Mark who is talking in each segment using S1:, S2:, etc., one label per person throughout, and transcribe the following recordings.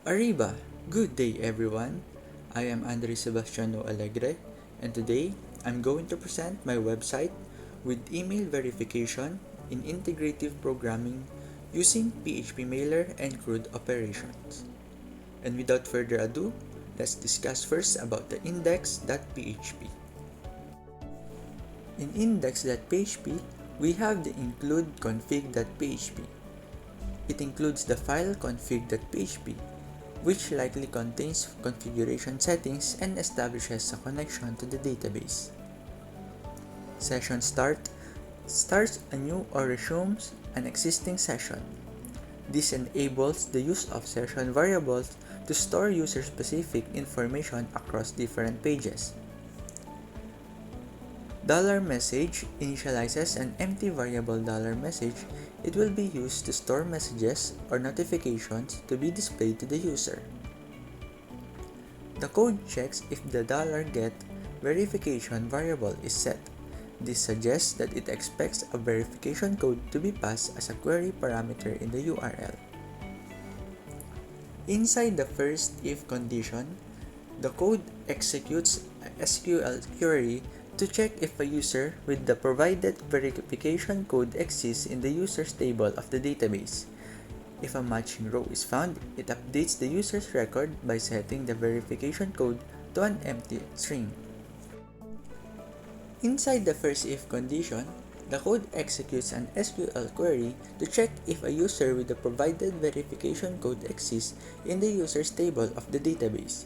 S1: Arriba! Good day everyone! I am Andrae Sebastean Alegre, and today I'm going to present my website with email verification in integrative programming using PHP mailer and CRUD operations. And without further ado, let's discuss first about the index.php. In index.php, we have the include config.php. It includes the file config.php, which likely contains configuration settings and establishes a connection to the database. Session start starts a new or resumes an existing session. This enables the use of session variables to store user-specific information across different pages. $message initializes an empty variable $message. It will be used to store messages or notifications to be displayed to the user. The code checks if the $get verification variable is set. This suggests that it expects a verification code to be passed as a query parameter in the URL. Inside the first if condition, the code executes a SQL query to check if a user with the provided verification code exists in the users table of the database. If a matching row is found, it updates the user's record by setting the verification code to an empty string. Inside the first if condition, the code executes an SQL query to check if a user with the provided verification code exists in the users table of the database.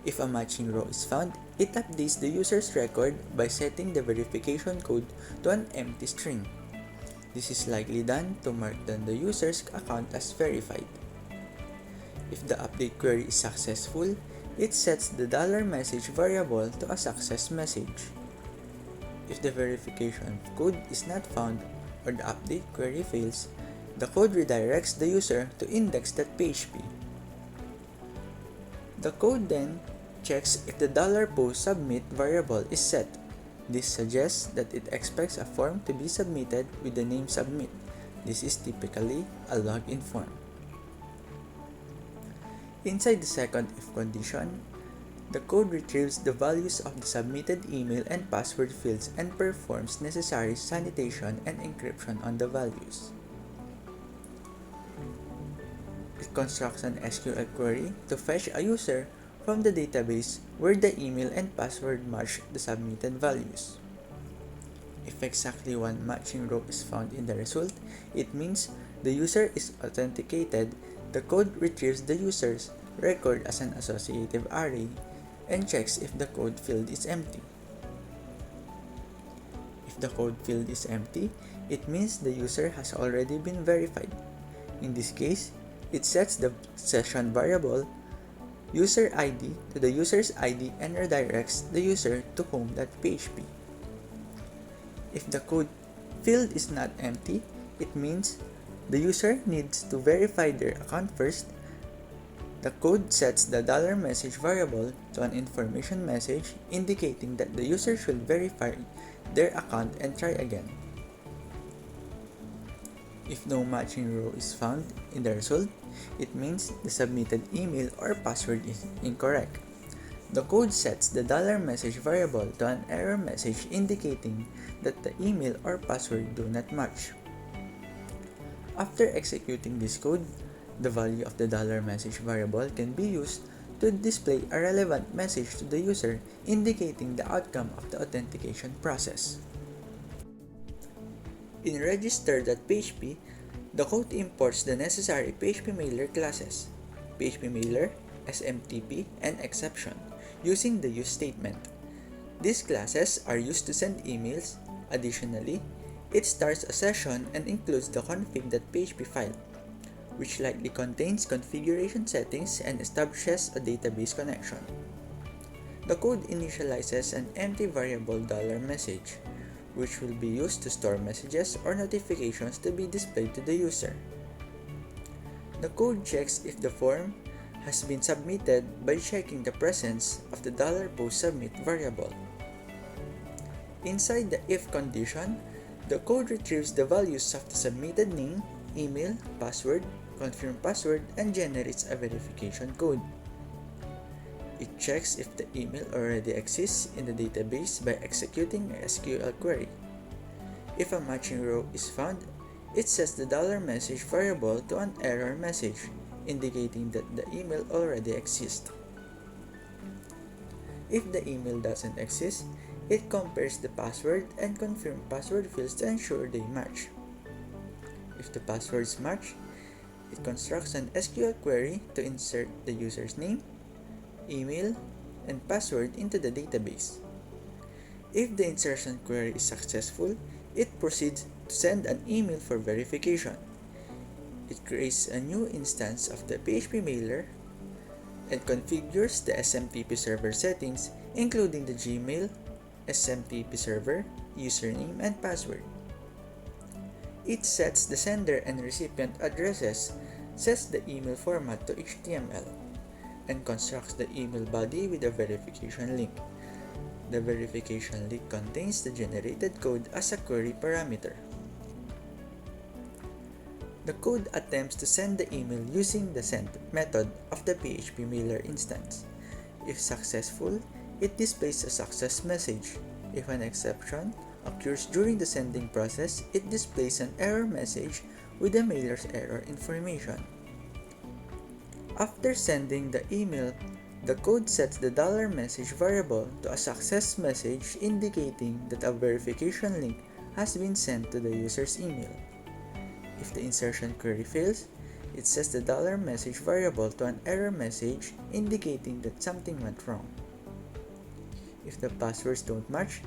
S1: If a matching row is found, it updates the user's record by setting the verification code to an empty string. This is likely done to mark down the user's account as verified. If the update query is successful, it sets the $message variable to a success message. If the verification code is not found or the update query fails, the code redirects the user to index.php. The code then checks if the $post submit variable is set. This suggests that it expects a form to be submitted with the name submit. This is typically a login form. Inside the second if condition, the code retrieves the values of the submitted email and password fields and performs necessary sanitation and encryption on the values. It constructs an SQL query to fetch a user from the database where the email and password match the submitted values. If exactly one matching row is found in the result, it means the user is authenticated. The code retrieves the user's record as an associative array and checks if the code field is empty. If the code field is empty, it means the user has already been verified. In this case, it sets the session variable user ID to the user's ID and redirects the user to home.php. If the code field is not empty, it means the user needs to verify their account first. The code sets the $message variable to an information message indicating that the user should verify their account and try again. If no matching row is found in the result, it means the submitted email or password is incorrect. The code sets the $message variable to an error message indicating that the email or password do not match. After executing this code, the value of the $message variable can be used to display a relevant message to the user indicating the outcome of the authentication process. In register.php, the code imports the necessary PHP mailer classes, PHP mailer, SMTP, and exception, using the use statement. These classes are used to send emails. Additionally, it starts a session and includes the config.php file, which likely contains configuration settings and establishes a database connection. The code initializes an empty variable $message, which will be used to store messages or notifications to be displayed to the user. The code checks if the form has been submitted by checking the presence of the $post submit variable. Inside the if condition, the code retrieves the values of the submitted name, email, password, confirm password, and generates a verification code. It checks if the email already exists in the database by executing a SQL query. If a matching row is found, it sets the $message variable to an error message, indicating that the email already exists. If the email doesn't exist, it compares the password and confirm password fields to ensure they match. If the passwords match, it constructs an SQL query to insert the user's name, email, and password into the database. If the insertion query is successful, it proceeds to send an email for verification. It creates a new instance of the PHP mailer and configures the SMTP server settings, including the Gmail, SMTP server, username, and password. It sets the sender and recipient addresses, sets the email format to HTML, and constructs the email body with a verification link. The verification link contains the generated code as a query parameter. The code attempts to send the email using the send method of the PHP mailer instance. If successful, it displays a success message. If an exception occurs during the sending process, it displays an error message with the mailer's error information. After sending the email, the code sets the $message variable to a success message indicating that a verification link has been sent to the user's email. If the insertion query fails, it sets the $message variable to an error message indicating that something went wrong. If the passwords don't match,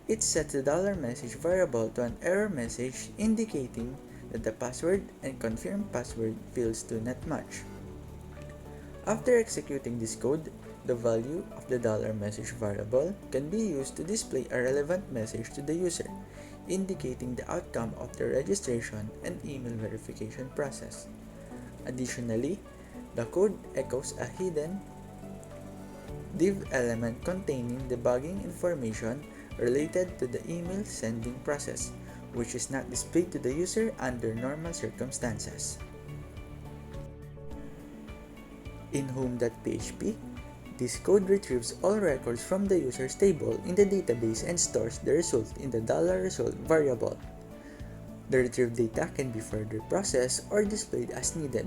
S1: it sets the $message variable to an error message indicating that the password and confirm password fields do not match. After executing this code, the value of the $message variable can be used to display a relevant message to the user, indicating the outcome of the registration and email verification process. Additionally, the code echoes a hidden div element containing debugging information related to the email sending process, which is not displayed to the user under normal circumstances. In home.php, this code retrieves all records from the user's table in the database and stores the result in the $result variable. The retrieved data can be further processed or displayed as needed.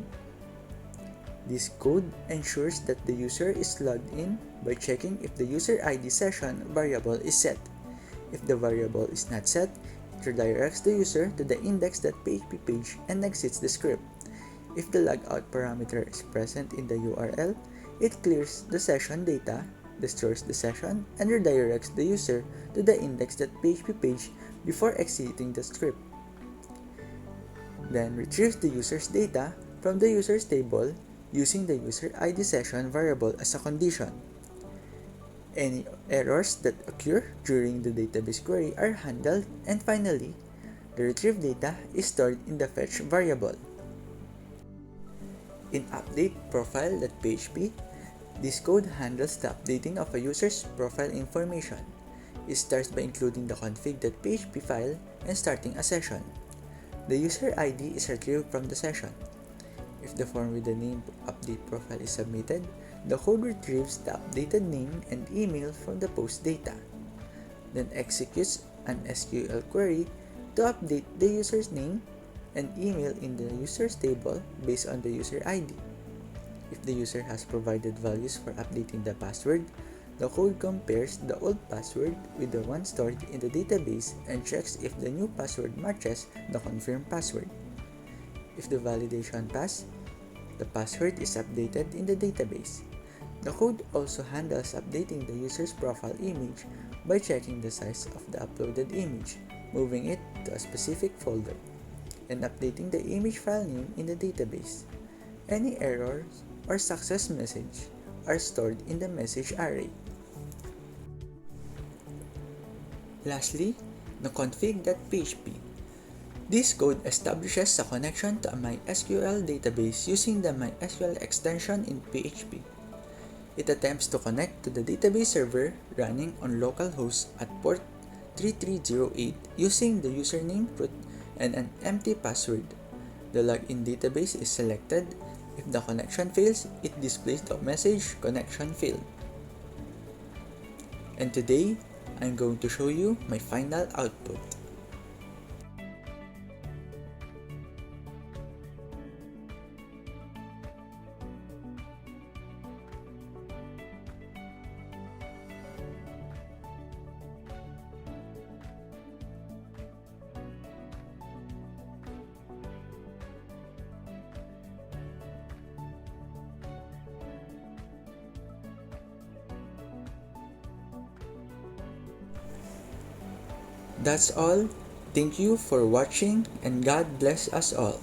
S1: This code ensures that the user is logged in by checking if the user ID session variable is set. If the variable is not set, it redirects the user to the index.php page and exits the script. If the logout parameter is present in the URL, it clears the session data, destroys the session, and redirects the user to the index.php page before exiting the script. Then retrieves the user's data from the user's table using the user ID session variable as a condition. Any errors that occur during the database query are handled, and finally, the retrieved data is stored in the fetch variable. In update profile.php, this code handles the updating of a user's profile information. It starts by including the config.php file and starting a session. The user ID is retrieved from the session. If the form with the name update profile is submitted, the code retrieves the updated name and email from the post data, then executes an SQL query to update the user's name and email in the user's table based on the user ID. If the user has provided values for updating the password, the code compares the old password with the one stored in the database and checks if the new password matches the confirmed password. If the validation passed, the password is updated in the database. The code also handles updating the user's profile image by checking the size of the uploaded image, moving it to a specific folder, and updating the image file name in the database. Any errors or success message are stored in the message array. Lastly, the config.php. This code establishes a connection to a MySQL database using the MySQL extension in PHP. It attempts to connect to the database server running on localhost at port 3308 using the username root and an empty password. The login database is selected. If the connection fails, it displays the message connection failed. And today, I'm going to show you my final output. That's all. Thank you for watching and God bless us all.